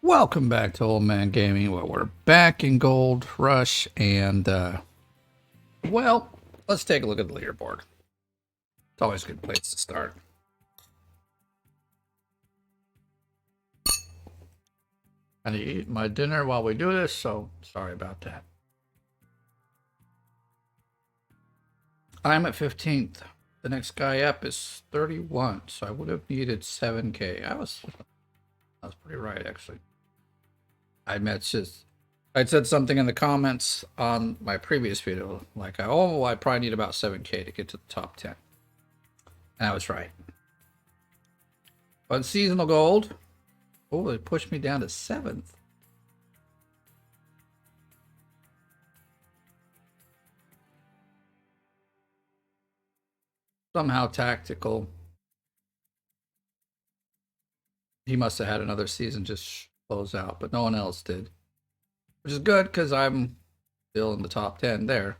Welcome back to Old Man Gaming, where we're back in Gold Rush, and, well, let's take a look at the leaderboard. It's always a good place to start. I need to eat my dinner while we do this, so sorry about that. I'm at 15th. The next guy up is 31, so I would have needed 7k. I was pretty right, actually. I said something in the comments on my previous video, like, oh, I probably need about 7k to get to the top 10. And I was right. But seasonal gold, oh, they pushed me down to 7th. Somehow tactical. He must have had another season just close out, but no one else did. Which is good because I'm still in the top 10 there.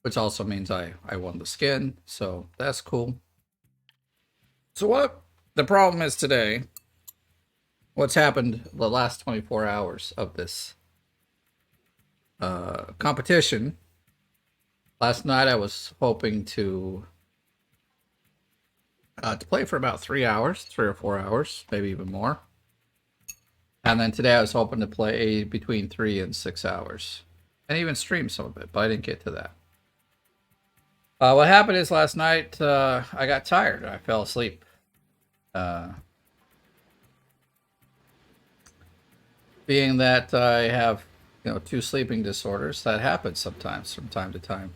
Which also means I won the skin, so that's cool. So what the problem is today, what's happened the last 24 hours of this competition. Last night I was hoping to play for about 3 hours, 3 or 4 hours, maybe even more. And then today I was hoping to play between 3 and 6 hours. And even stream some of it, but I didn't get to that. What happened is last night I got tired. I fell asleep. Being that I have, 2 sleeping disorders, that happens sometimes from time to time.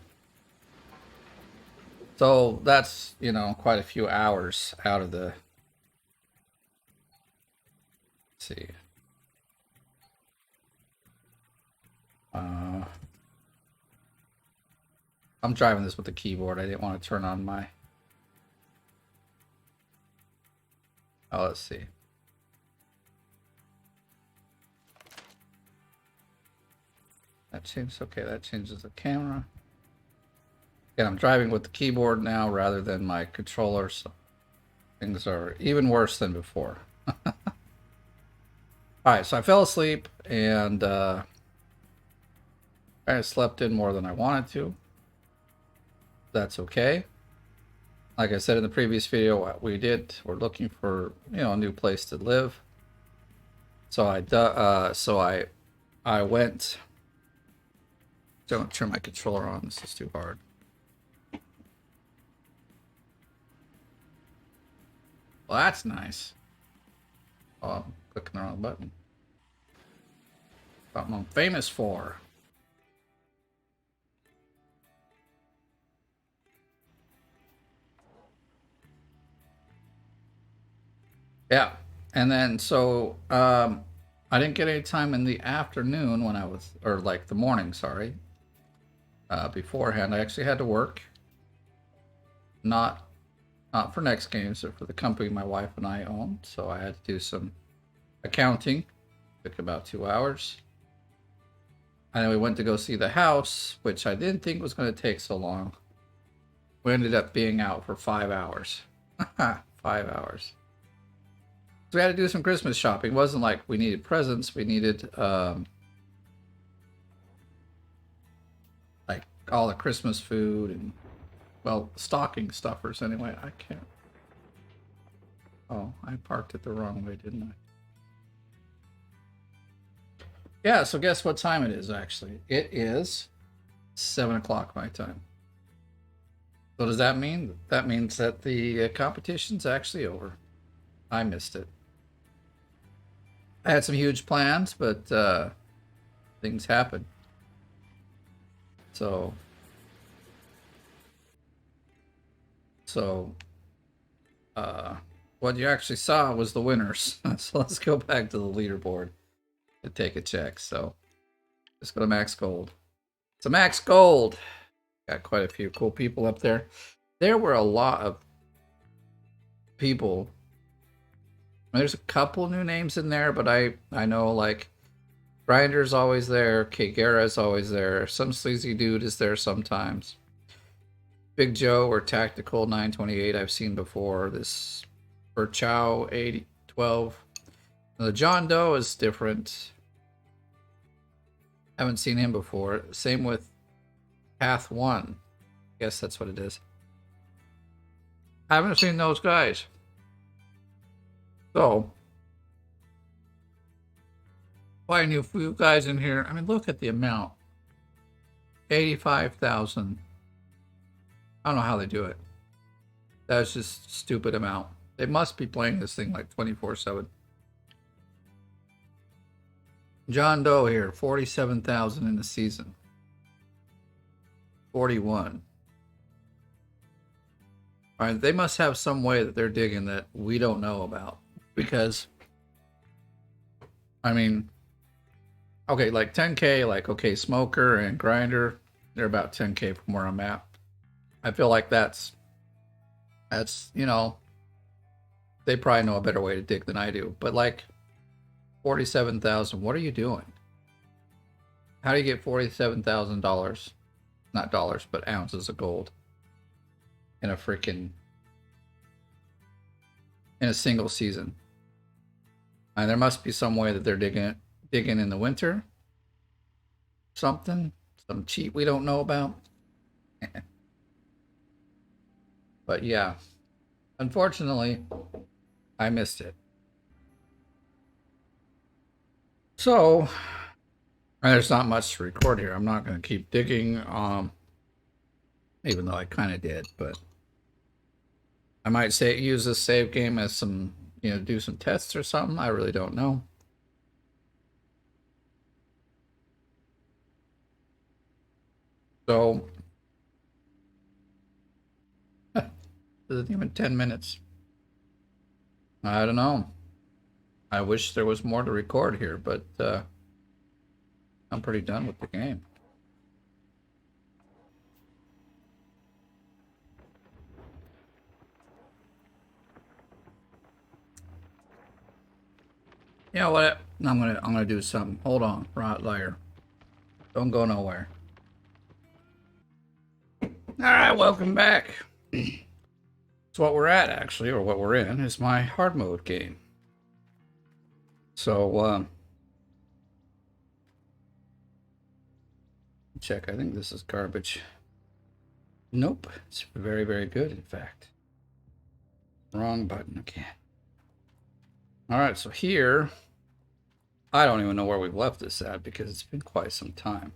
So that's, quite a few hours out of the... Let's see. I'm driving this with the keyboard. I didn't want to turn on my... Oh, let's see. That changes. Okay, that changes the camera. And I'm driving with the keyboard now rather than my controller, so things are even worse than before. Alright, so I fell asleep and I slept in more than I wanted to. That's okay. Like I said in the previous video, what we're looking for, a new place to live. So I went. Don't turn my controller on. This is too hard. Well, that's nice. Oh, I'm clicking the wrong button. Something I'm famous for. Yeah, and then so I didn't get any time in the afternoon when I was, or like the morning, sorry. Beforehand, I actually had to work. Not for Next Games, but for the company my wife and I own. So I had to do some accounting. Took about 2 hours. And then we went to go see the house, which I didn't think was going to take so long. We ended up being out for 5 hours. 5 hours. So we had to do some Christmas shopping. It wasn't like we needed presents. We needed like all the Christmas food and, well, stocking stuffers anyway. I can't. Oh, I parked it the wrong way, didn't I? Yeah, so guess what time it is, actually? It is 7 o'clock my time. What does that mean? That means that the competition's actually over. I missed it. I had some huge plans, but things happen. So what you actually saw was the winners. So let's go back to the leaderboard and take a check. So let's go to max gold. So max gold. Got quite a few cool people up there. There were a lot of people. There's a couple new names in there, but I know, like, Grinder's always there, Kagera's always there, some sleazy dude is there sometimes. Big Joe or Tactical 928 I've seen before. This Berchow 8012. The John Doe is different. Haven't seen him before. Same with Path 1. I guess that's what it is. I haven't seen those guys. So, quite a few guys in here. I mean, look at the amount. 85,000. I don't know how they do it. That's just stupid amount. They must be playing this thing like 24/7. John Doe here, 47,000 in the season. 41. All right, they must have some way that they're digging that we don't know about. Because, I mean, okay, like 10K, like, okay, Smoker and Grinder, they're about 10K from where I'm at. I feel like that's, you know, they probably know a better way to dig than I do. But like 47,000, what are you doing? How do you get $47,000? Not dollars, but ounces of gold in a single season? And there must be some way that they're digging in the winter. Something, some cheat we don't know about. But yeah, unfortunately, I missed it. So, there's not much to record here. I'm not going to keep digging, even though I kind of did, but I might use this save game as some, do some tests or something. I really don't know. So, isn't even 10 minutes. I don't know. I wish there was more to record here, but I'm pretty done with the game. You know what? I'm gonna do something. Hold on, Rot Liar. Don't go nowhere. Alright, welcome back. So what we're at, actually, or what we're in, is my hard mode game. So, check. I think this is garbage. Nope. It's very, very good, in fact. Wrong button again. Alright, so here, I don't even know where we've left this at because it's been quite some time.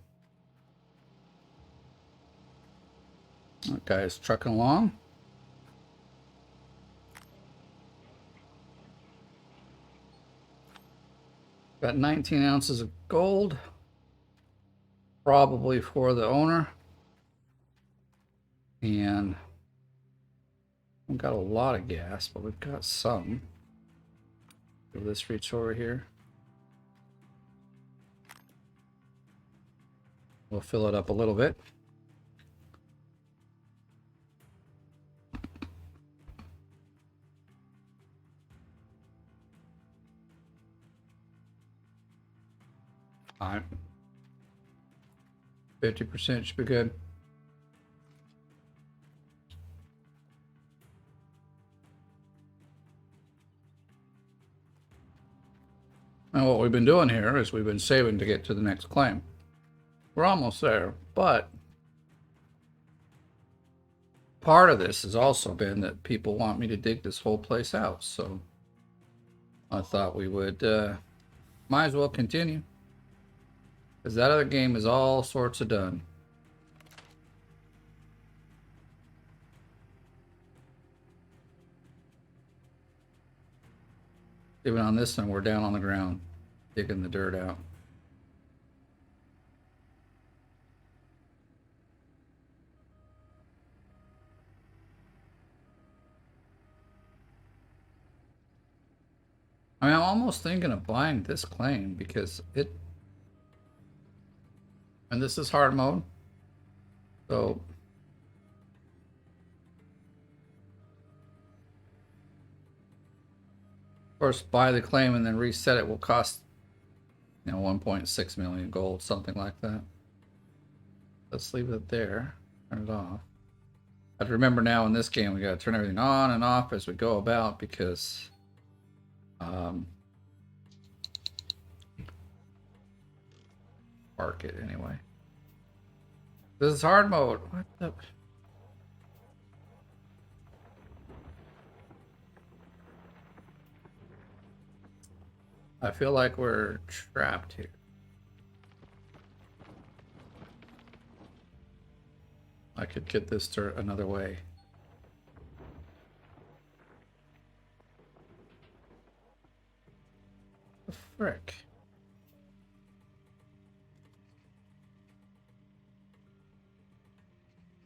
That guy is trucking along. Got 19 ounces of gold. Probably for the owner. And we've got a lot of gas, but we've got some. Give this reach over here. We'll fill it up a little bit. All right. 50% should be good. And what we've been doing here is we've been saving to get to the next claim. We're almost there, but part of this has also been that people want me to dig this whole place out, so I thought we would might as well continue, because that other game is all sorts of done. Even on this one, we're down on the ground digging the dirt out. I mean, I'm almost thinking of buying this claim because and this is hard mode. So of course, buy the claim and then reset it will cost, 1.6 million gold, something like that. Let's leave it there. Turn it off. I have to remember now in this game we gotta turn everything on and off as we go about because park it anyway. This is hard mode. What the? I feel like we're trapped here. I could get this to another way. The frick?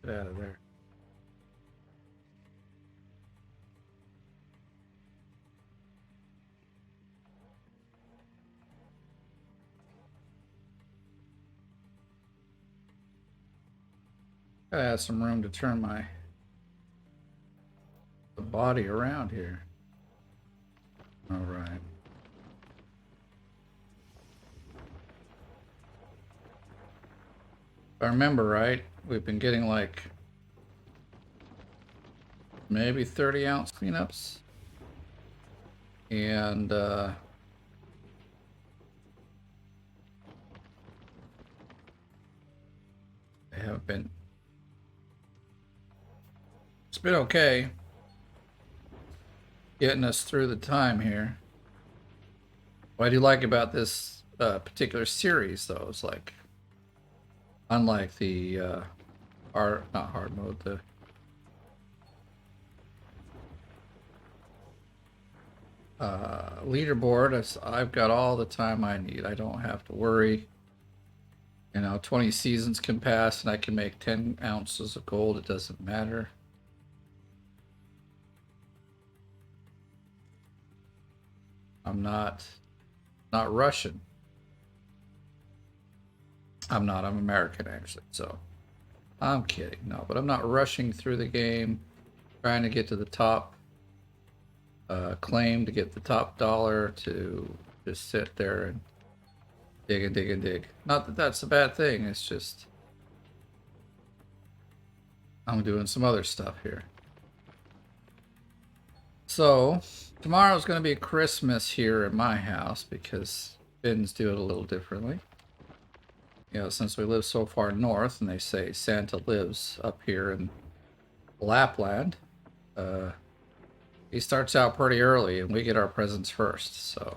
Get out of there. Gotta have some room to turn the body around here. All right. If I remember right, we've been getting like maybe 30-ounce cleanups, and they haven't been. It's been okay getting us through the time here. What I do like about this particular series, though, is like, unlike the not hard mode, the leaderboard, I've got all the time I need. I don't have to worry. You know, 20 seasons can pass and I can make 10 ounces of gold. It doesn't matter. I'm not Russian. I'm not. I'm American, actually. So I'm kidding. No, but I'm not rushing through the game trying to get to the top claim, to get the top dollar, to just sit there and dig and dig and dig. Not that that's a bad thing. It's just I'm doing some other stuff here. So tomorrow's going to be Christmas here at my house because Finns do it a little differently. You know, since we live so far north, and they say Santa lives up here in Lapland, he starts out pretty early, and we get our presents first. So,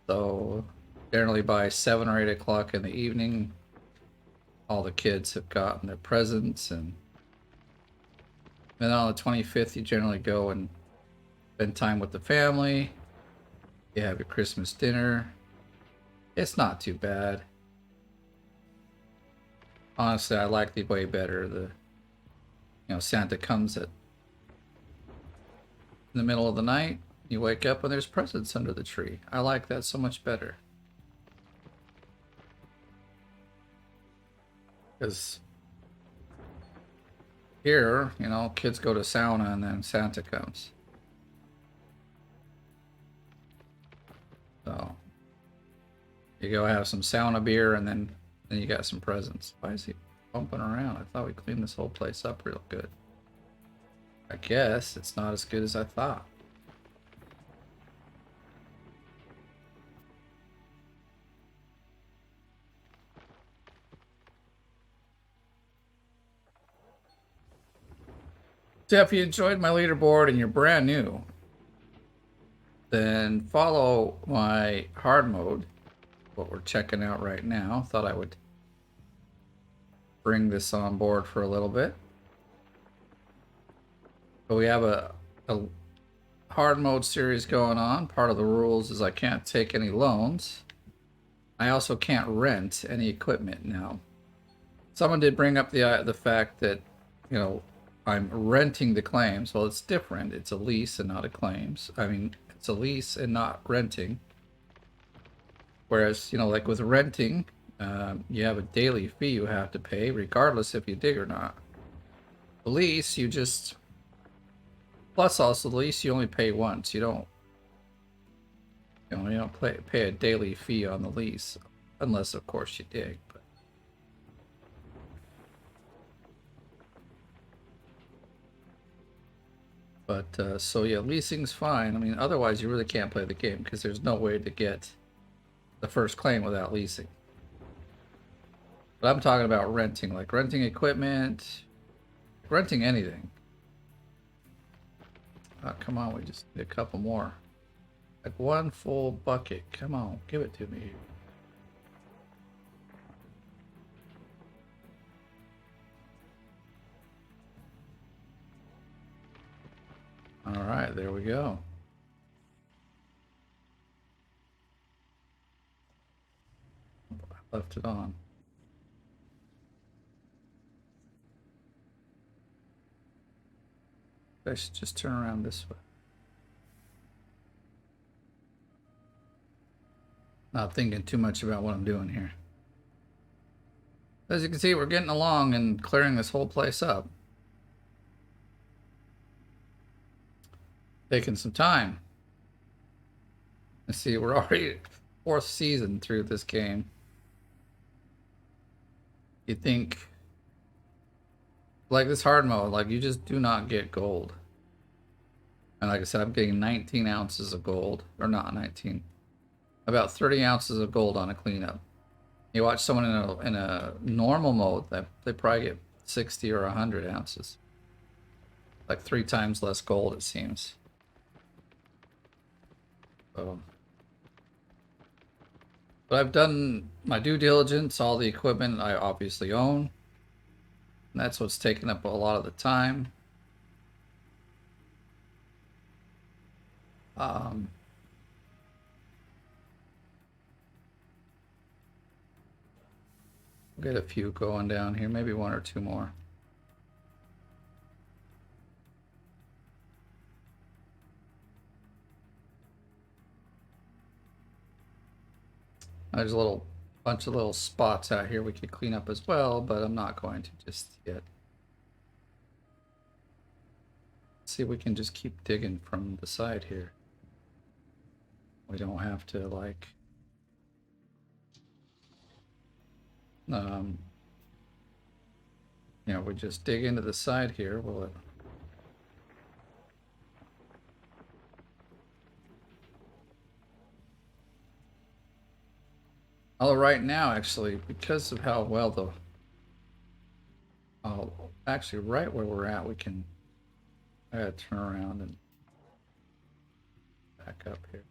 so generally by 7 or 8 o'clock in the evening, all the kids have gotten their presents, and then on the 25th, you generally go and spend time with the family. You have your Christmas dinner. It's not too bad. Honestly, I like the way better. Santa comes in the middle of the night. You wake up and there's presents under the tree. I like that so much better. Because here, kids go to sauna and then Santa comes. So you go have some sauna beer and then you got some presents. Why is he bumping around? I thought we cleaned this whole place up real good. I guess it's not as good as I thought. So if you enjoyed my leaderboard and you're brand new, then follow my hard mode, what we're checking out right now. Thought I would bring this on board for a little bit. But we have a hard mode series going on. Part of the rules is I can't take any loans. I also can't rent any equipment now. Someone did bring up the fact that, I'm renting the claims. Well, it's different. It's a lease and not a claims. I mean, it's a lease and not renting. Whereas, like with renting, you have a daily fee you have to pay, regardless if you dig or not. The lease, you just... Plus, also, the lease you only pay once. You don't... You don't pay a daily fee on the lease, unless, of course, you dig. But so yeah, leasing's fine. I mean, otherwise you really can't play the game because there's no way to get the first claim without leasing. But I'm talking about renting, like renting equipment, renting anything. Oh, come on, we just need a couple more. Like one full bucket. Come on, give it to me. All right, there we go. I left it on. I should just turn around this way. Not thinking too much about what I'm doing here. As you can see, we're getting along and clearing this whole place up. Taking some time. Let's see, we're already 4th season through this game. You think, like this hard mode, like you just do not get gold. And like I said, I'm getting 19 ounces of gold, or not 19, about 30 ounces of gold on a cleanup. You watch someone in a normal mode, they probably get 60 or 100 ounces. Like 3 times less gold, it seems. So, but I've done my due diligence, all the equipment I obviously own. And that's what's taking up a lot of the time. We'll get a few going down here, maybe 1 or 2 more. There's a little bunch of little spots out here we could clean up as well, but I'm not going to just yet. See if we can just keep digging from the side here. We don't have to like you know, we just dig into the side here. Will it? Oh, right now, actually, because of how well the actually right where we're at, we can turn around and back up here.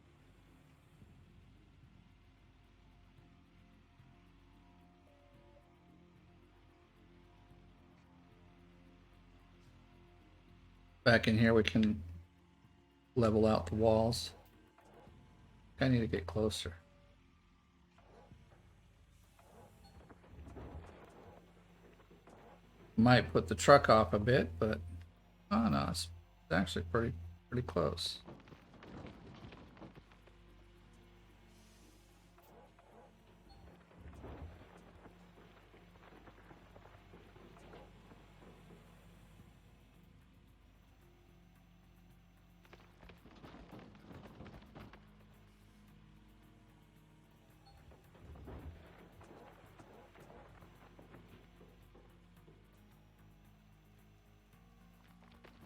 Back in here, we can level out the walls. I need to get closer. Might put the truck off a bit, but oh no, it's actually pretty close.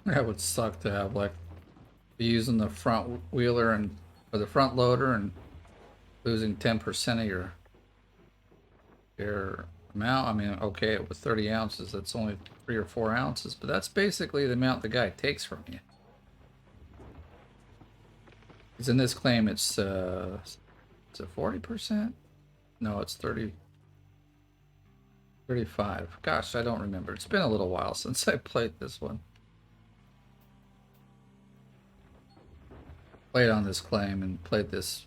That would suck to have like be using the front wheeler and or the front loader and losing 10% of your amount. I mean, okay, with 30 ounces, that's only 3 or 4 ounces, but that's basically the amount the guy takes from you. Because in this claim, it's it 40%? No, it's 30. 35. Gosh, I don't remember. It's been a little while since I played this one. Played on this claim and played this.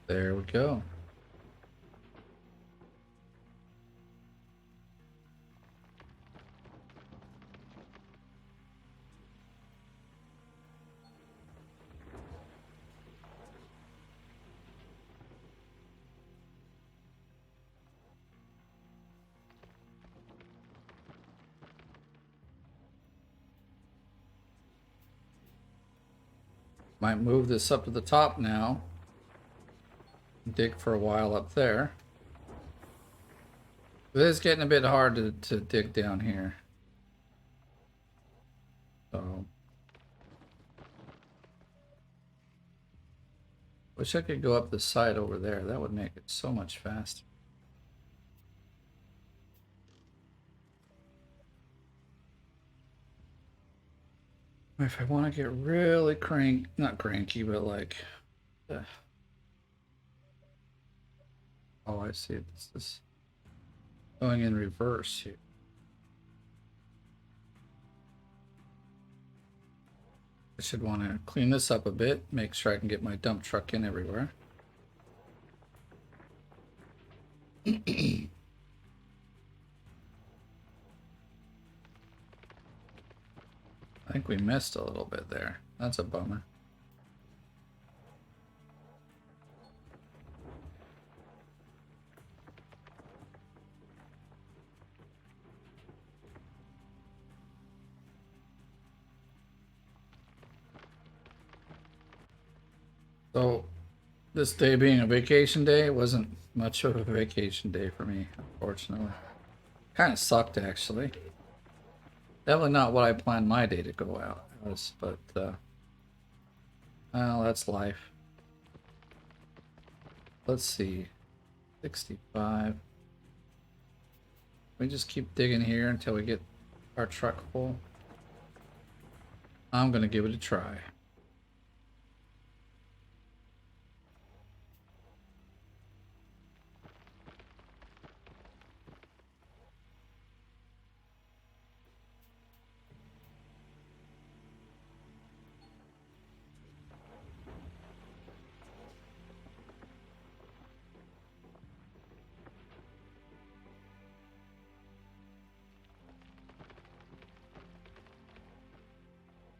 There we go. Might move this up to the top now. dig for a while up there. It is getting a bit hard to dig down here. So wish I could go up the side over there. That would make it so much faster. If I want to get really not cranky, but like, oh, I see. This is going in reverse here. I should want to clean this up a bit, make sure I can get my dump truck in everywhere. I think we missed a little bit there. That's a bummer. So, this day being a vacation day wasn't much of a vacation day for me, unfortunately. Kind of sucked, actually. Definitely not what I planned my day to go out as, but, well, that's life. Let's see. 65. We just keep digging here until we get our truck full. I'm gonna give it a try.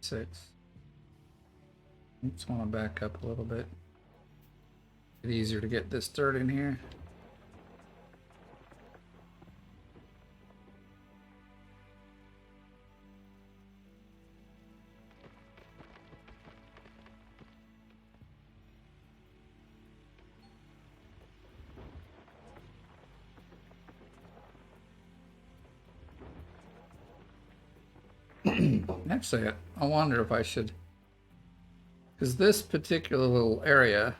Six. Just want to back up a little bit. It's easier to get this dirt in here. Actually, I wonder if I should, because this particular little area,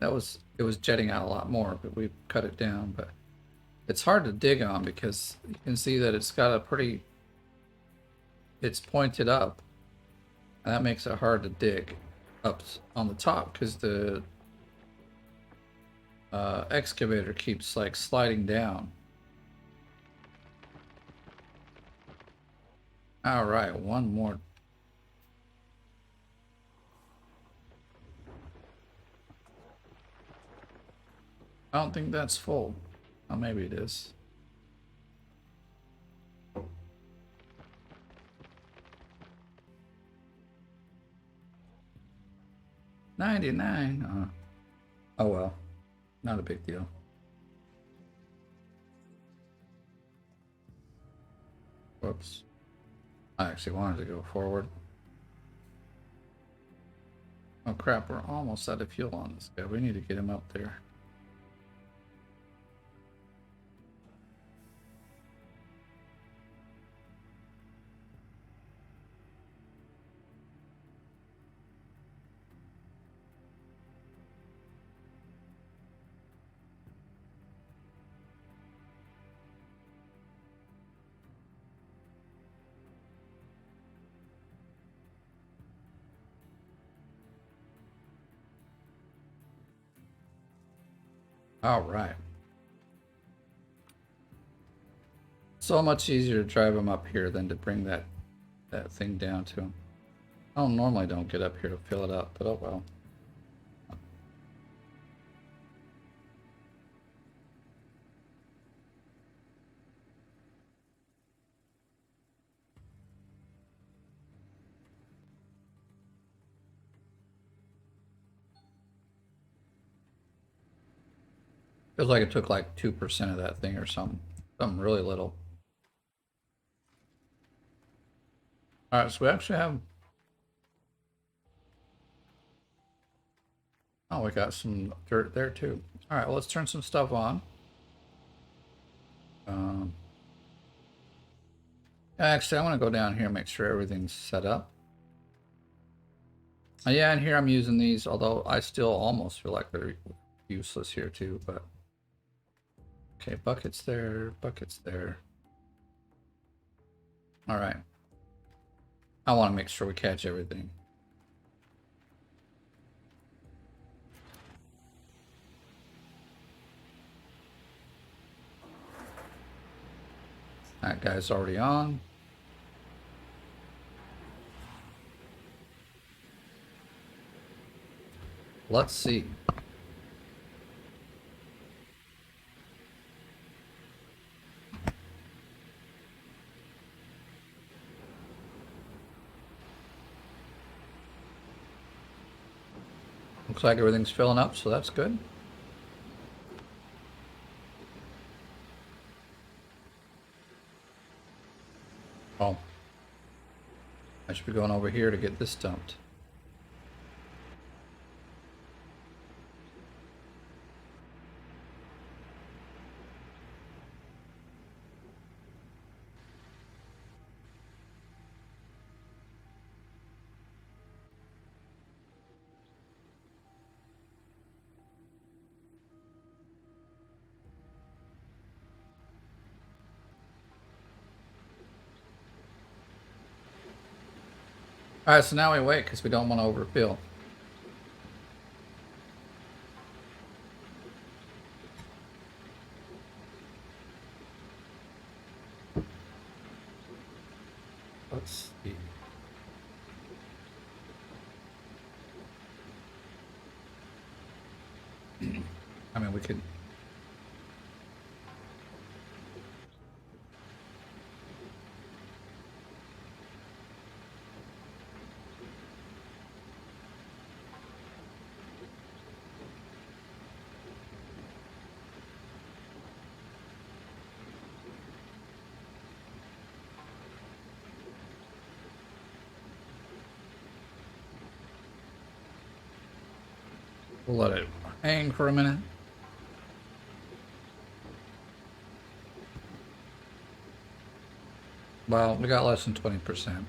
it was jetting out a lot more, but we cut it down. But it's hard to dig on because you can see that it's got a pretty, it's pointed up, and that makes it hard to dig up on the top because the excavator keeps like sliding down. All right, one more. I don't think that's full. Oh, maybe it is. $99. Oh well, not a big deal. Whoops. I actually wanted to go forward. Oh crap, we're almost out of fuel on this guy. We need to get him up there. All right. So much easier to drive him up here than to bring that thing down to him. I normally don't get up here to fill it up, but oh well. Feels like it took like 2% of that thing or something. Something really little. Alright, so we actually have... Oh, we got some dirt there too. All right, well, let's turn some stuff on. Um, Actually, I want to go down here and make sure everything's set up. Yeah, and here I'm using these, although I still almost feel like they're useless here too, but okay, buckets there, buckets there. All right. I want to make sure we catch everything. That guy's already on. Let's see. Looks like everything's filling up, so that's good. Oh. I should be going over here to get this dumped. Alright, so now we wait because we don't want to overfill. Let's see. I mean, we could... We'll let it hang for a minute. Well, we got less than 20%.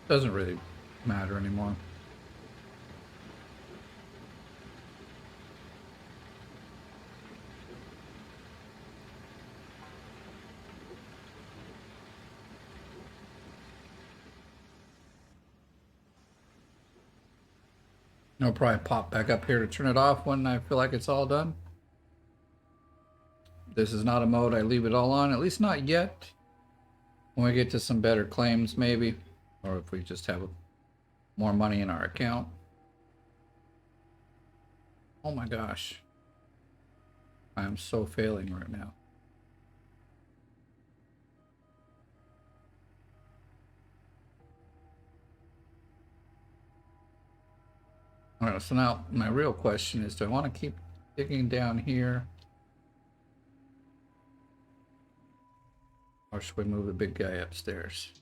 Doesn't really matter anymore. I'll probably pop back up here to turn it off when I feel like it's all done. This is not a mode I leave it all on, at least not yet. When we get to some better claims, maybe. Or if we just have more money in our account. Oh my gosh. I am so failing right now. Alright, so now my real question is, do I want to keep digging down here? Or should we move the big guy upstairs?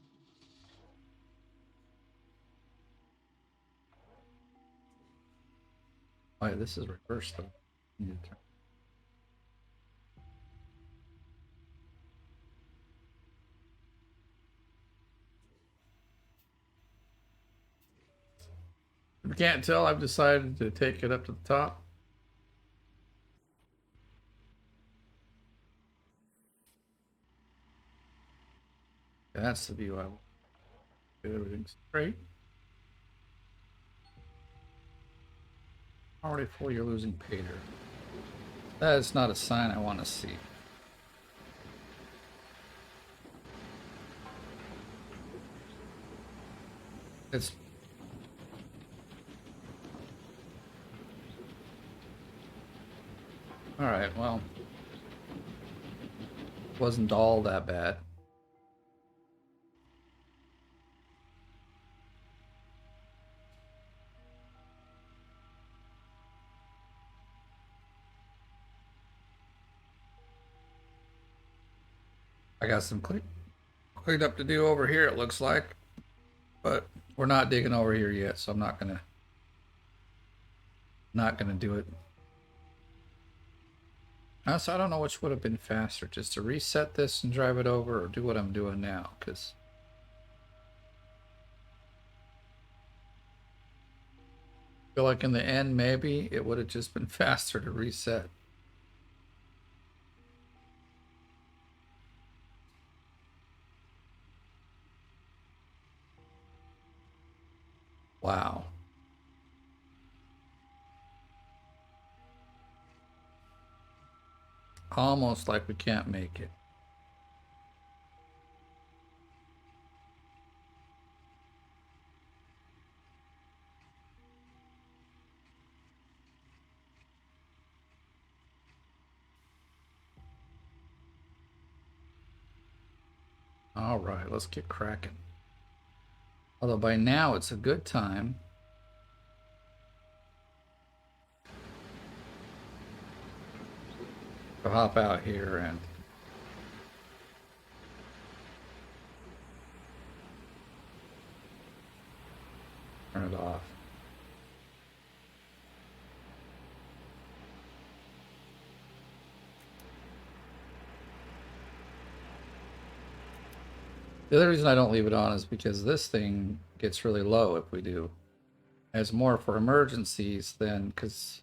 Oh yeah, this is reversed though. If you can't tell, I've decided to take it up to the top. That's the view I want. Get everything straight. Already full, you're losing Pater. That is not a sign I want to see. It's... Alright, well... Wasn't all that bad. I got some cleaned up to do over here, it looks like. But we're not digging over here yet, so I'm not not gonna do it. So I don't know which would have been faster, just to reset this and drive it over, or do what I'm doing now, because I feel like in the end, maybe it would have just been faster to reset. Wow. Almost like we can't make it. All right, let's get cracking. Although by now it's a good time to hop out here and turn it off. The other reason I don't leave it on is because this thing gets really low if we do. It's more for emergencies than, because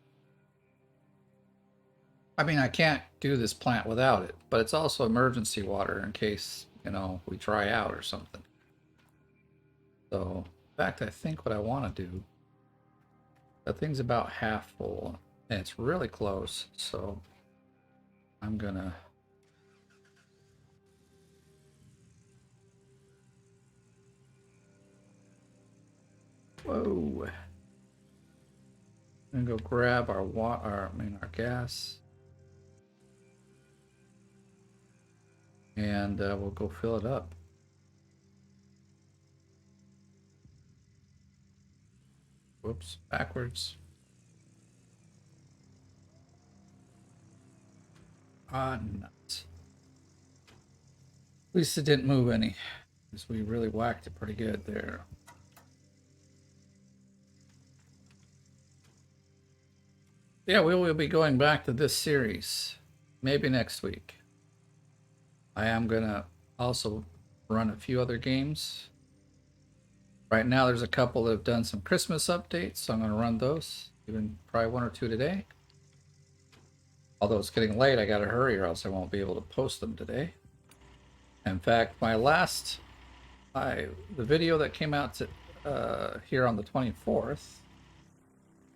I mean, I can't do this plant without it, but it's also emergency water in case, you know, we dry out or something. So, in fact, I think what I want to do, that thing's about half full and it's really close, so I'm gonna whoa. I'm gonna go grab our water, our gas, and we'll go fill it up. Whoops, backwards. Ah, nuts. At least it didn't move any, because we really whacked it pretty good there. Yeah, we will be going back to this series, maybe next week. I am gonna also run a few other games. Right now, there's a couple that have done some Christmas updates, so I'm gonna run those, even probably one or two today. Although it's getting late, I gotta hurry or else I won't be able to post them today. In fact, my last, the video that came out to, here on the 24th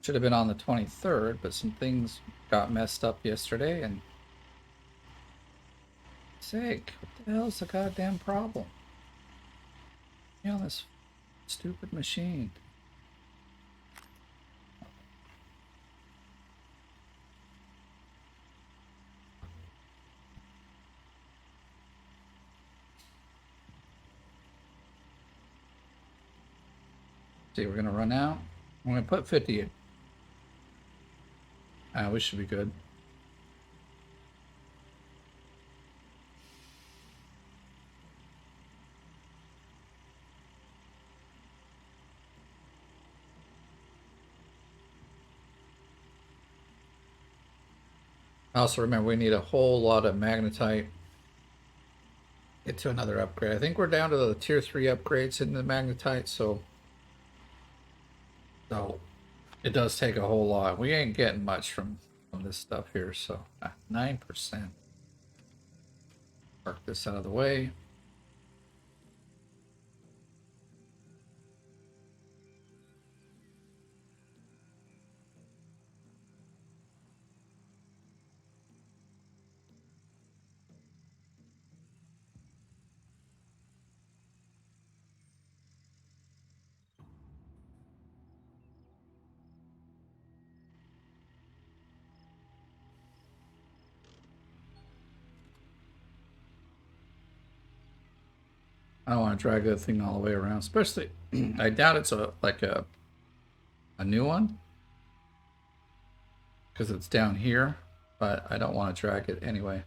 should have been on the 23rd, but some things got messed up yesterday, and sake, what the hell's the goddamn problem? You know, this stupid machine. See, we're gonna run out. I'm gonna put 50 in. We should be good. Also remember, we need a whole lot of magnetite. Get to another upgrade. I think we're down to the tier 3 upgrades in the magnetite, so it does take a whole lot. We ain't getting much from this stuff here, so 9%. Mark this out of the way. I don't want to drag that thing all the way around, especially I doubt it's like a new one because it's down here, but I don't want to drag it anyway.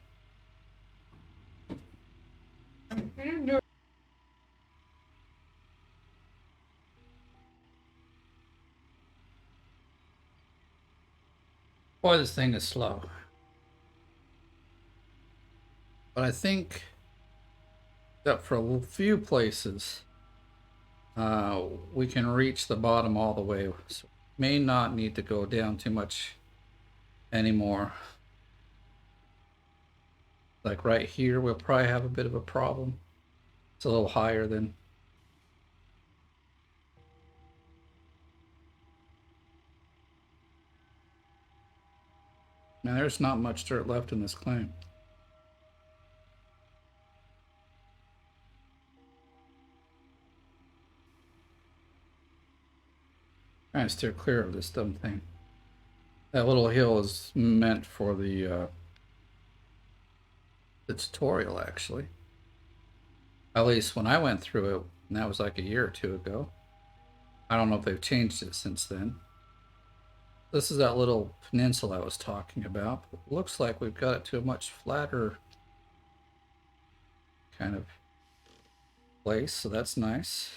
Boy, this thing is slow. But I think, except for a few places, we can reach the bottom all the way. So may not need to go down too much anymore. Like right here, we'll probably have a bit of a problem. It's a little higher than. Man, there's not much dirt left in this claim. Trying to steer clear of this dumb thing. That little hill is meant for the tutorial, actually. At least when I went through it, and that was like a year or two ago. I don't know if they've changed it since then. This is that little peninsula I was talking about. It looks like we've got it to a much flatter kind of place, so that's nice.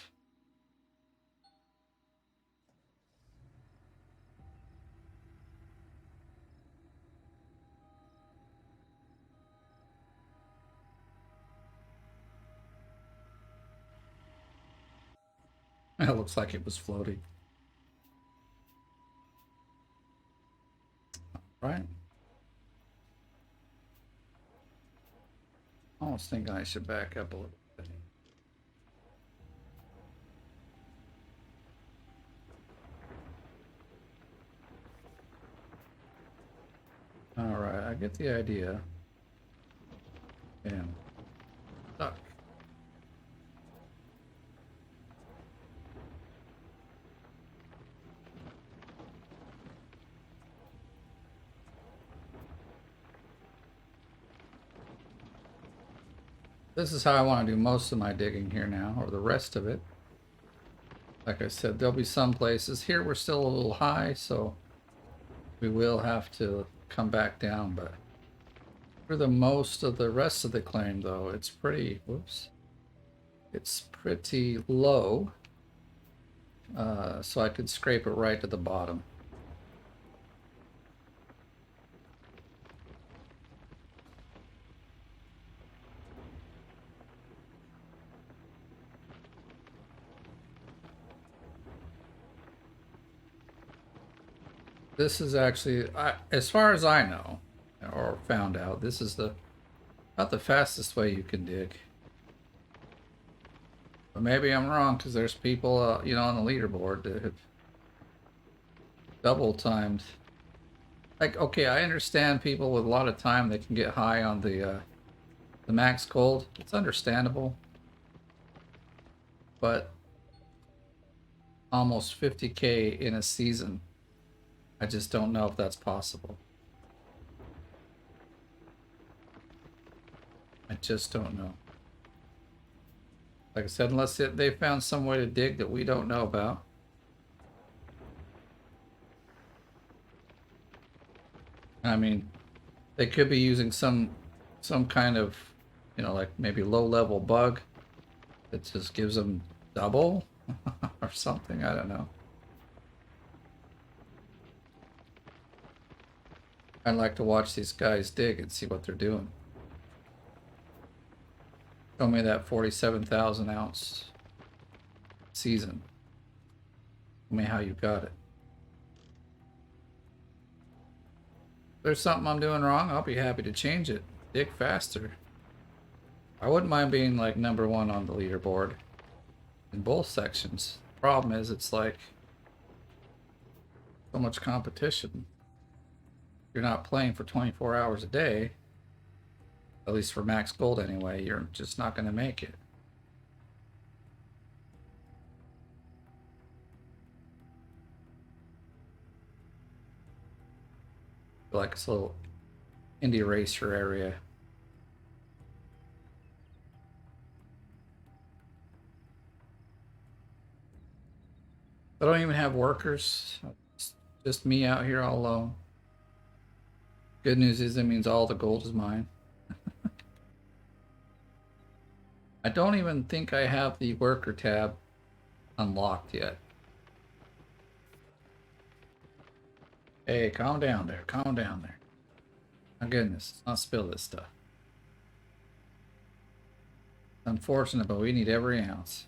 It looks like it was floating. Right. I almost think I should back up a little bit. All right, I get the idea. And stuck. This is how I want to do most of my digging here now, or the rest of it. Like I said, there'll be some places. Here we're still a little high, so we will have to come back down, but for the most of the rest of the claim, though, it's pretty, whoops, it's pretty low, so I could scrape it right to the bottom. This is actually, as far as I know, or found out, this is about the fastest way you can dig. But maybe I'm wrong, because there's people, on the leaderboard that have double timed. Like, okay, I understand people with a lot of time, they can get high on the max gold. It's understandable. But almost 50K in a season, I just don't know if that's possible. I just don't know. Like I said, unless they found some way to dig that we don't know about. I mean, they could be using some kind of, like maybe low-level bug that just gives them double or something. I don't know. I'd like to watch these guys dig and see what they're doing. Show me that 47,000 ounce season. Show me how you got it. If there's something I'm doing wrong, I'll be happy to change it. Dig faster. I wouldn't mind being like #1 on the leaderboard in both sections. The problem is it's like so much competition. You're not playing for 24 hours a day, at least for max gold anyway, you're just not going to make it. Like it's a little indie racer area. I don't even have workers. It's just me out here all alone. Good news is it means all the gold is mine. I don't even think I have the worker tab unlocked yet. Hey, calm down there. Calm down there. My goodness, let's not spill this stuff. It's unfortunate, but we need every ounce.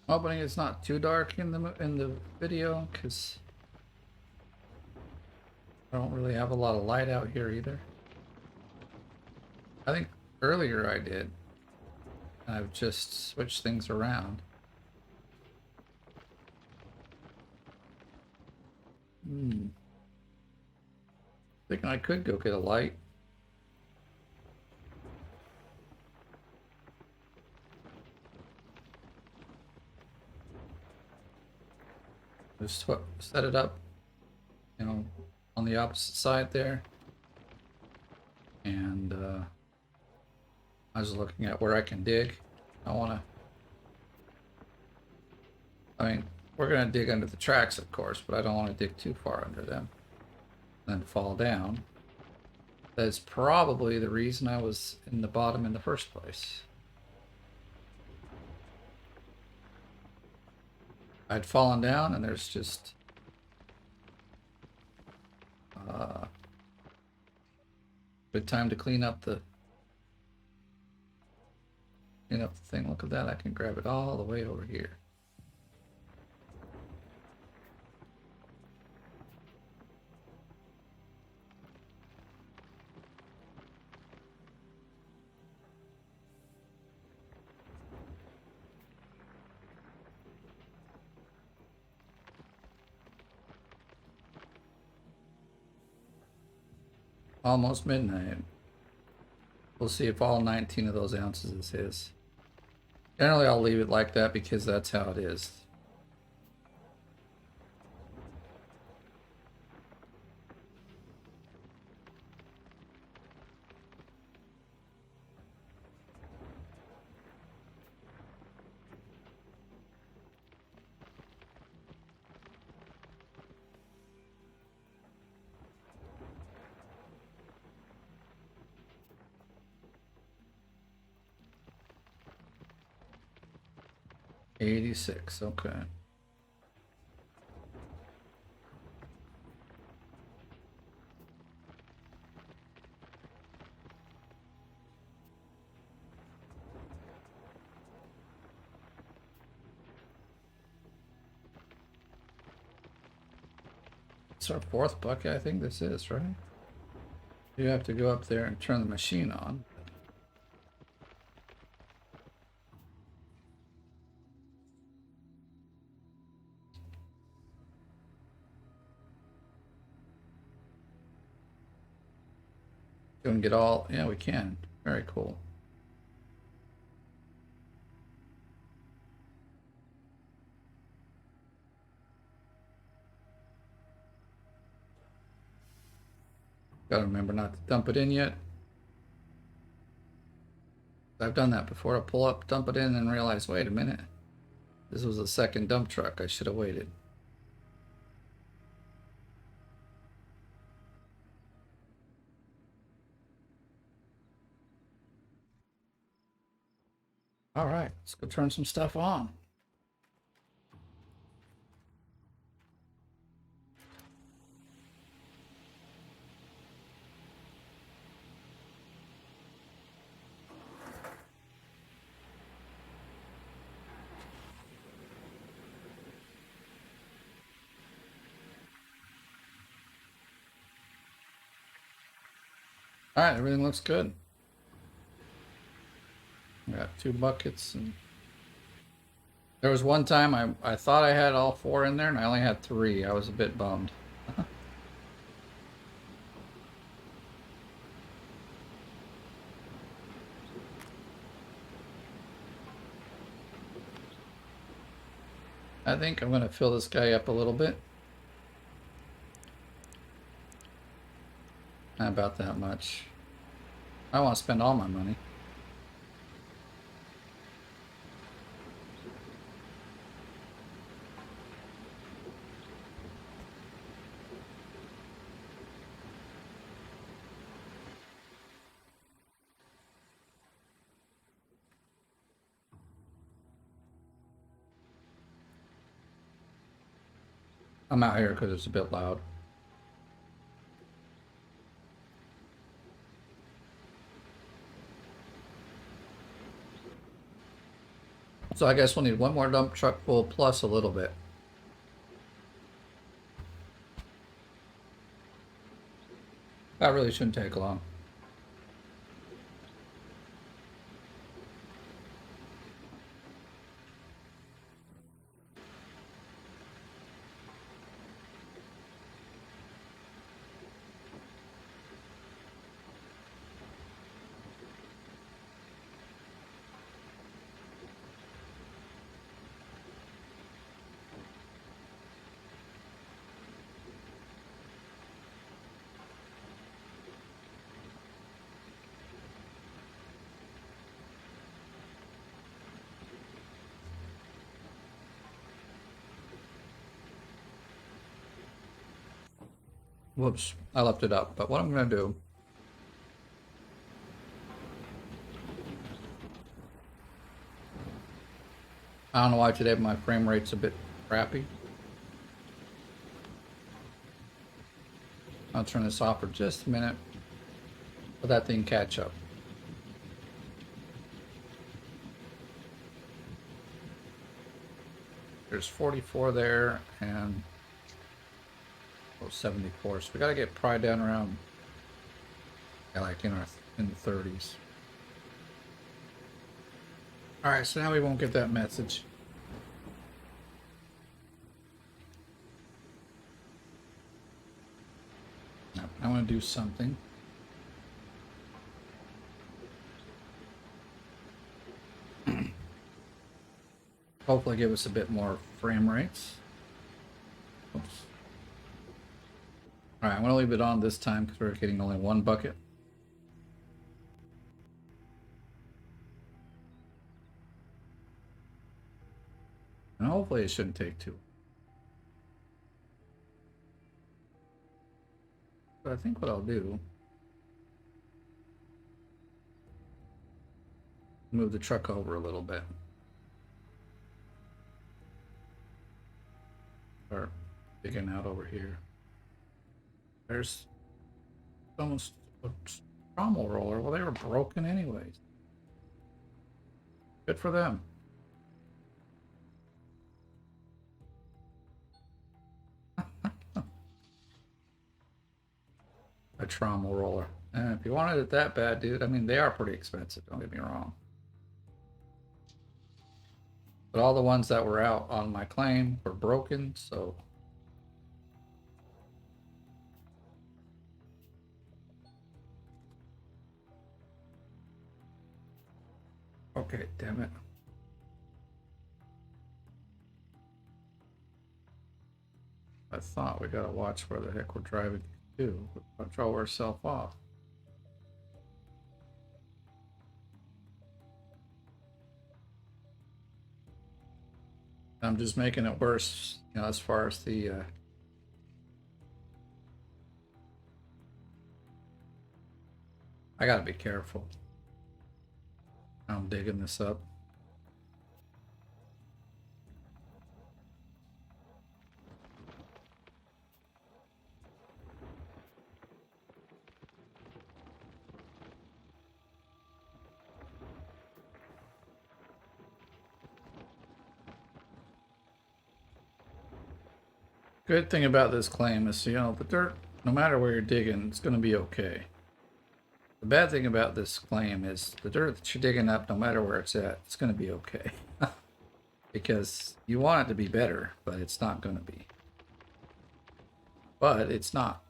Hoping it's not too dark in the video, because I don't really have a lot of light out here either. I think earlier I did. I've just switched things around. Thinking I could go get a light. Just set it up, you know, on the opposite side there. And I was looking at where I can dig. I mean, we're gonna dig under the tracks, of course, but I don't want to dig too far under them. Then fall down. That's probably the reason I was in the bottom in the first place. I'd fallen down and there's just good time to clean up the thing. Look at that, I can grab it all the way over here. Almost midnight. We'll see if all 19 of those ounces is his. Generally, I'll leave it like that because that's how it is. $86, okay. It's our fourth bucket, I think this is, right? You have to go up there and turn the machine on. Go and get all, yeah, we can. Very cool. Gotta remember not to dump it in yet. I've done that before. I pull up, dump it in, and realize, wait a minute. This was a second dump truck. I should have waited. All right, let's go turn some stuff on. All right, everything looks good. We got 2 buckets, and there was one time I thought I had all 4 in there, and I only had 3. I was a bit bummed. I think I'm gonna fill this guy up a little bit. Not about that much. I want to spend all my money. I'm out here because it's a bit loud. So I guess we'll need one more dump truck full plus a little bit. That really shouldn't take long. Whoops, I left it up. But what I'm going to do, I don't know why today my frame rate's a bit crappy. I'll turn this off for just a minute. Let that thing catch up. There's 44 there and 74. So we got to get probably down around, yeah, like in the 30s. All right, so now we won't get that message. No, I want to do something. Hopefully give us a bit more frame rates. Oops. All right, I'm going to leave it on this time because we're getting only one bucket. And hopefully it shouldn't take too long. But I think what I'll do, move the truck over a little bit. Or digging out over here. There's someone's trommel roller. Well, they were broken anyways. Good for them. A trommel roller. And if you wanted it that bad, dude, I mean, they are pretty expensive, don't get me wrong. But all the ones that were out on my claim were broken, so. Okay, damn it. I thought we gotta watch where the heck we're driving to. Control ourselves off. I'm just making it worse, you know, as far as the I gotta be careful. I'm digging this up. Good thing about this claim is, you know, the dirt, no matter where you're digging, it's going to be okay. The bad thing about this claim is the dirt that you're digging up, no matter where it's at, it's going to be okay. Because you want it to be better, but it's not going to be. But it's not.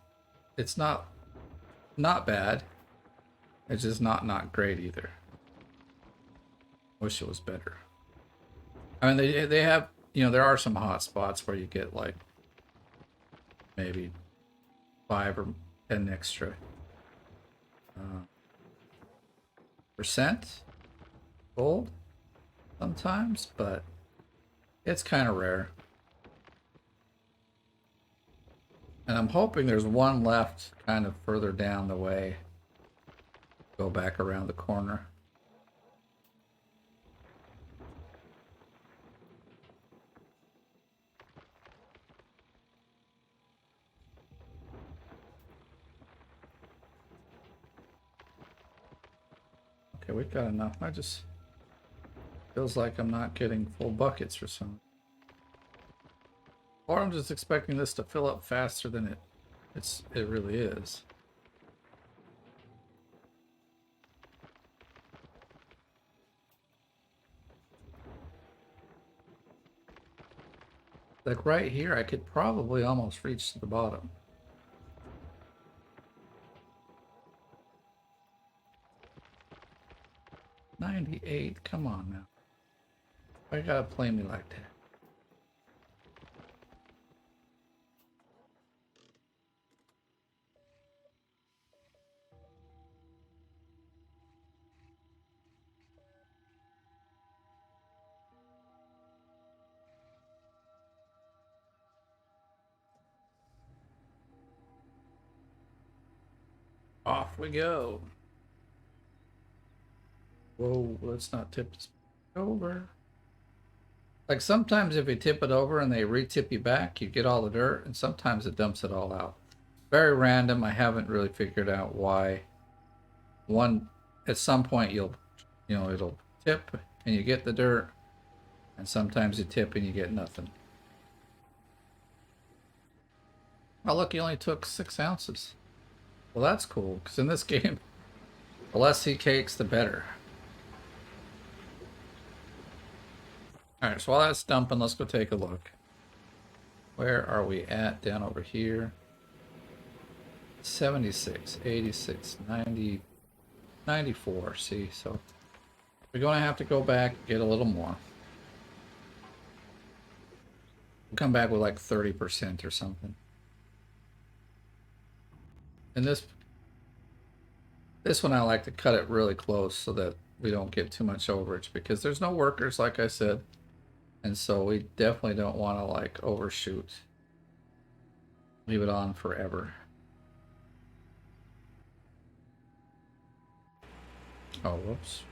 It's not bad. It's just not great either. Wish it was better. I mean, they have, you know, there are some hot spots where you get like maybe 5 or 10 extra. percent gold sometimes, but it's kind of rare. And I'm hoping there's one left kind of further down the way. Go back around the corner. Okay, we've got enough. I just feels like I'm not getting full buckets for some. Or I'm just expecting this to fill up faster than it really is. Like right here, I could probably almost reach to the bottom. $98, come on now. Why you gotta play me like that? Off we go. Whoa, let's not tip this over. Like sometimes if you tip it over and they re-tip you back, you get all the dirt, and sometimes it dumps it all out. Very random. I haven't really figured out why. One, at some point it'll tip and you get the dirt, and sometimes you tip and you get nothing. Oh look, he only took 6 ounces. Well, that's cool, because in this game, the less he cakes, the better. Alright, so while that's dumping, let's go take a look. Where are we at down over here? 76, 86, 90, 94. See, so we're going to have to go back and get a little more. We'll come back with like 30% or something. And this one I like to cut it really close so that we don't get too much overage, because there's no workers, like I said. And so we definitely don't want to like overshoot. Leave it on forever. Oh, whoops.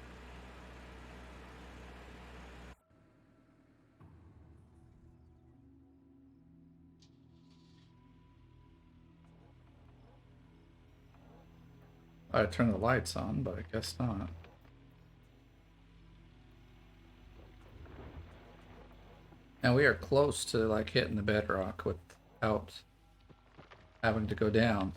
I turned the lights on, but I guess not. And we are close to like hitting the bedrock without having to go down.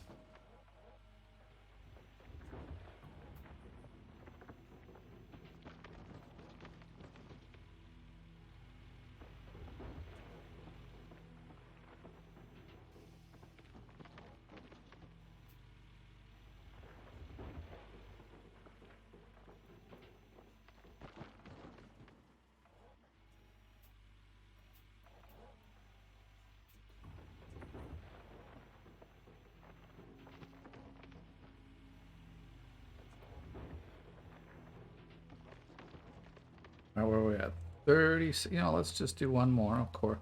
Now where are we at? 30. Let's just do one more, of course.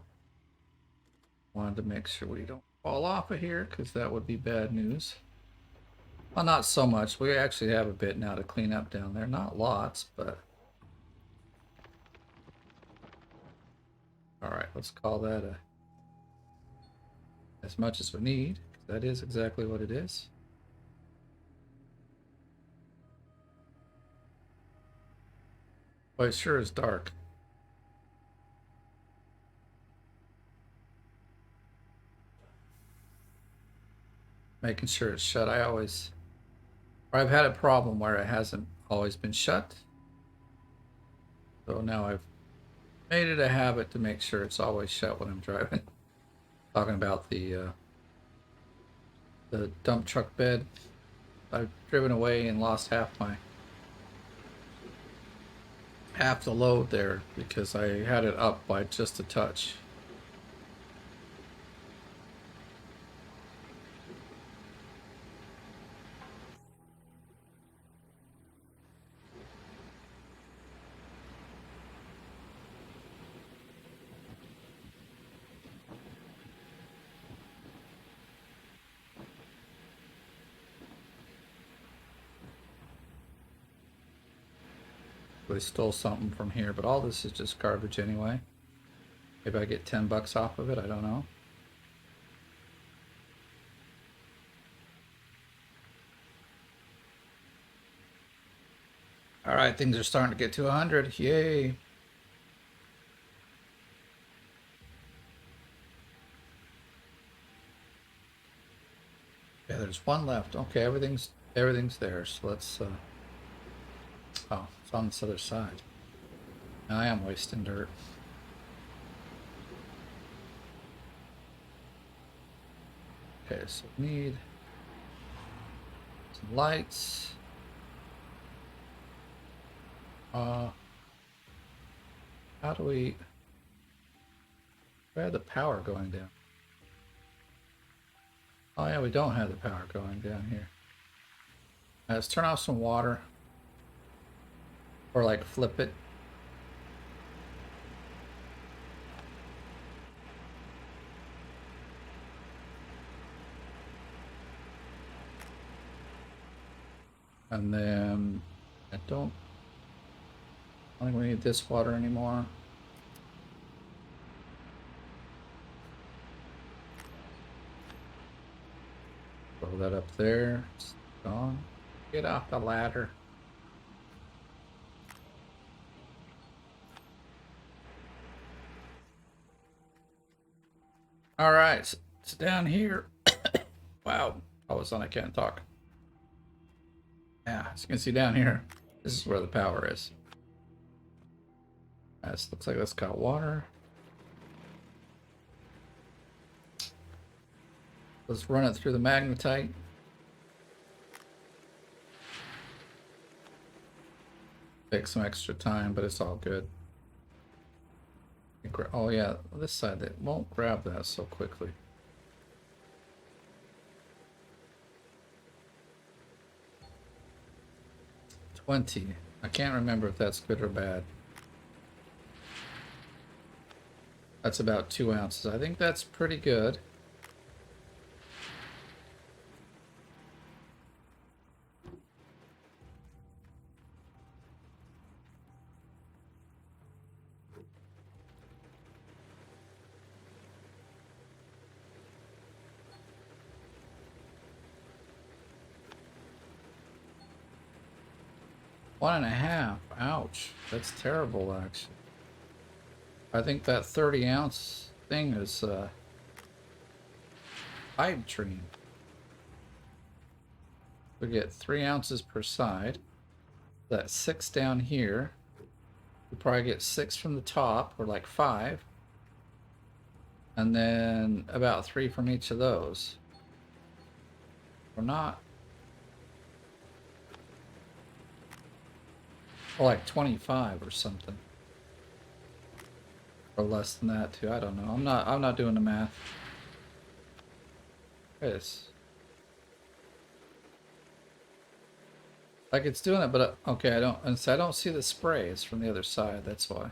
Wanted to make sure we don't fall off of here, because that would be bad news. Well, not so much. We actually have a bit now to clean up down there. Not lots, but... Alright, let's call that as much as we need. That is exactly what it is. Well, it sure is dark. Making sure it's shut. I've had a problem where it hasn't always been shut. So now I've made it a habit to make sure it's always shut when I'm driving. Talking about the dump truck bed. I've driven away and lost half the load there because I had it up by just a touch. They stole something from here, but all this is just garbage anyway. Maybe I get 10 bucks off of it, I don't know. Alright, things are starting to get to 100. Yay! Yeah, there's one left. Okay, everything's there. So let's oh, it's on this other side. Now I am wasting dirt. Okay, so we need some lights. How do we have the power going down? Oh yeah, we don't have the power going down here. Let's turn off some water. Or like flip it. And then I don't think we need this water anymore. Throw that up there. It's gone. Get off the ladder. All right, so it's down here. Wow, all of a sudden I can't talk. Yeah, as you can see down here, this is where the power is. This looks like it's got water. Let's run it through the magnetite. Take some extra time, but it's all good. Oh yeah, this side, it won't grab that so quickly. $20. I can't remember if that's good or bad. That's about 2 ounces. I think that's pretty good. One and a half. Ouch. That's terrible, actually. I think that 30-ounce thing is pipe dream. We get 3 ounces per side. That's 6 down here. We probably get 6 from the top, or like 5. And then about 3 from each of those. Or not. Or like 25 or something. Or less than that too. I don't know. I'm not doing the math. Yes. Like it's doing it, but okay, I don't see the spray. It's from the other side. That's why.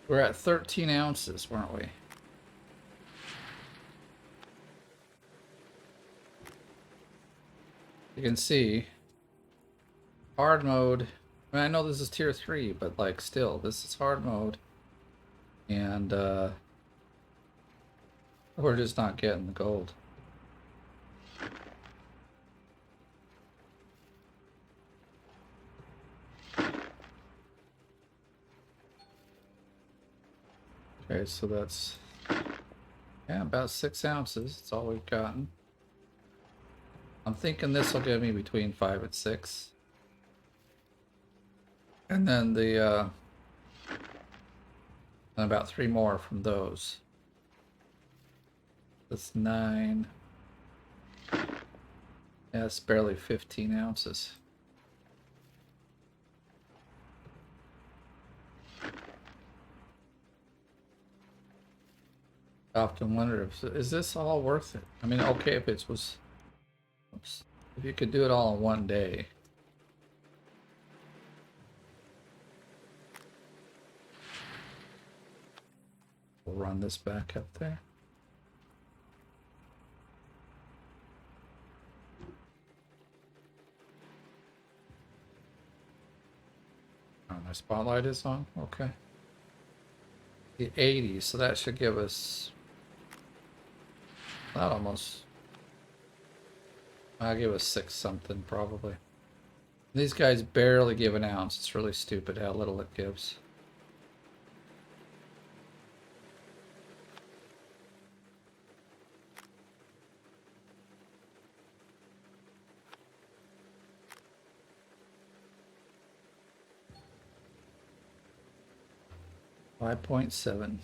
We're at 13 ounces, weren't we? You can see hard mode. I mean, I know this is tier 3, but like still, this is hard mode. And we're just not getting the gold. Okay, so that's, yeah, about 6 ounces. That's all we've gotten. I'm thinking this will give me between 5 and 6. And then the, and about 3 more from those. That's 9. Yeah, it's barely 15 ounces. I often wonder if, is this all worth it? I mean, okay, if it was, oops, if you could do it all in one day. We'll run this back up there. My spotlight is on? Okay. The 80, so that should give us... That almost... I'll give us 6 something, probably. These guys barely give an ounce. It's really stupid how little it gives. $5.7.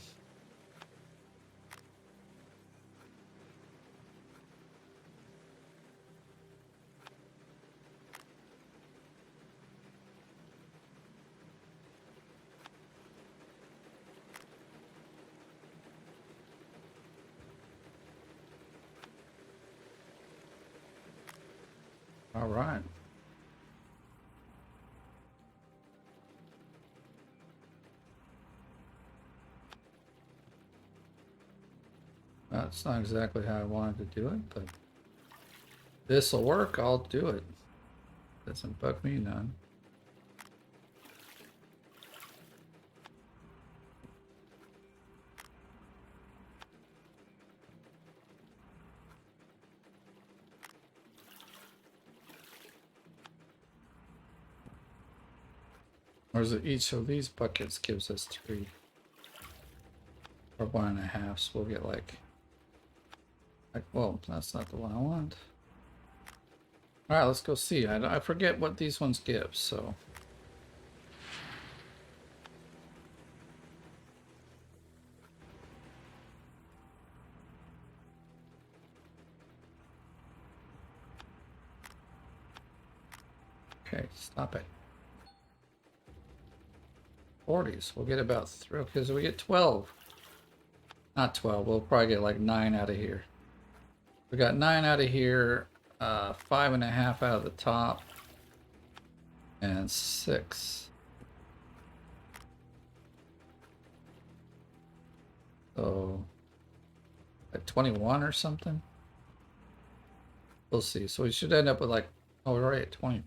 All right. That's not exactly how I wanted to do it, but this'll work. I'll do it. Doesn't bug me none. Or is it each of these buckets gives us 3 or 1.5? So we'll get like, well, that's not the one I want. All right, let's go see. I forget what these ones give, so. Okay, stop it. 40s. We'll get about 3, because we get 12. Not 12. We'll probably get like 9 out of here. We got 9 out of here, 5.5 out of the top, and 6. So, like 21 or something. We'll see. So we should end up with like, oh, we're already at 20.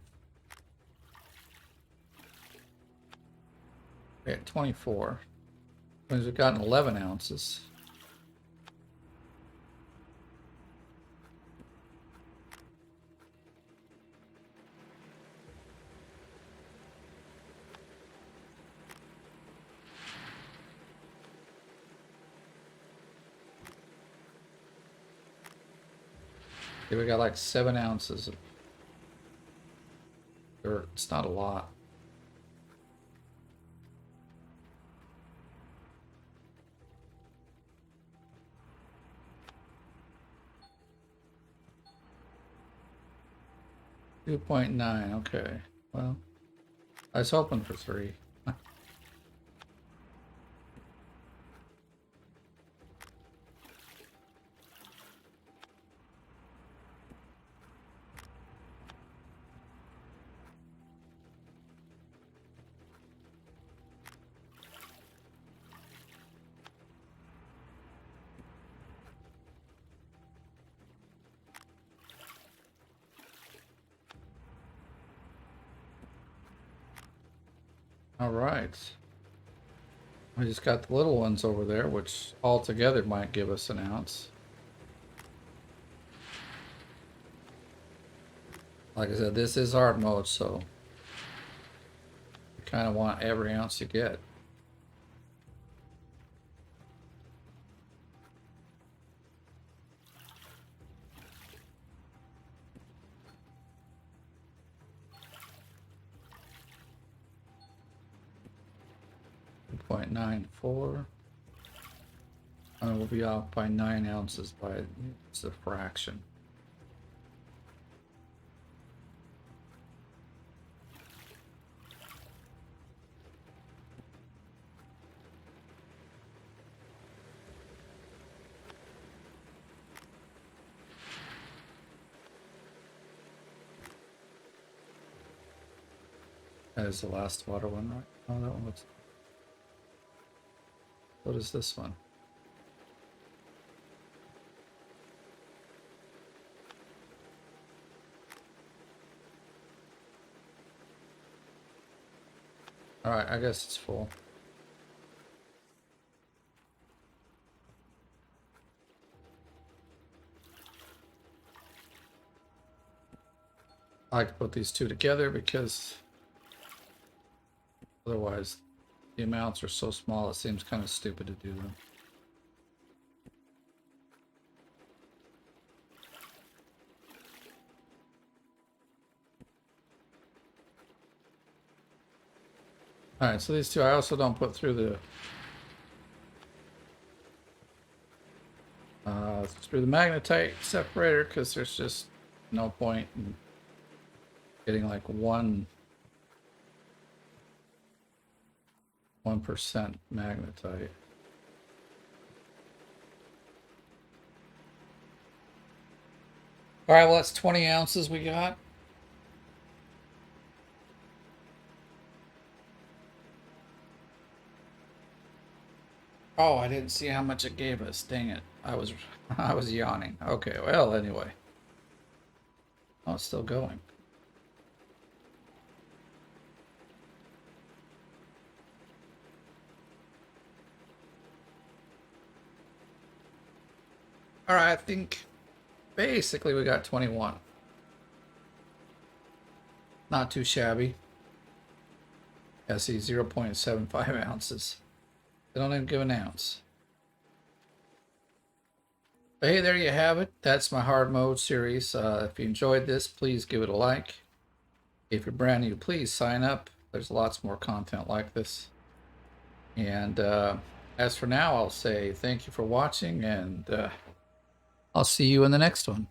We're at 24. Because we've gotten 11 ounces. Okay, we got like 7 ounces of dirt. It's not a lot. $2.9, okay. Well, I was hoping for 3. All right. We just got the little ones over there, which all together might give us an ounce. Like I said, this is hard mode, so you kind of want every ounce you get. .94. And we'll be off by 9 ounces by it's a fraction. That is the last water one, right? Oh, that one looks. What is this one? Alright, I guess it's full. I like to put these two together because otherwise the amounts are so small it seems kind of stupid to do them. Alright, so these two I also don't put through the magnetite separator because there's just no point in getting like 1% magnetite. Alright, well that's 20 ounces we got. Oh, I didn't see how much it gave us. Dang it. I was I was yawning. Okay, well anyway. Oh, it's still going. Alright, I think basically we got 21. Not too shabby. I see 0.75 ounces. They don't even give an ounce. But hey, there you have it. That's my hard mode series. If you enjoyed this, please give it a like. If you're brand new, please sign up. There's lots more content like this. And as for now, I'll say thank you for watching, and I'll see you in the next one.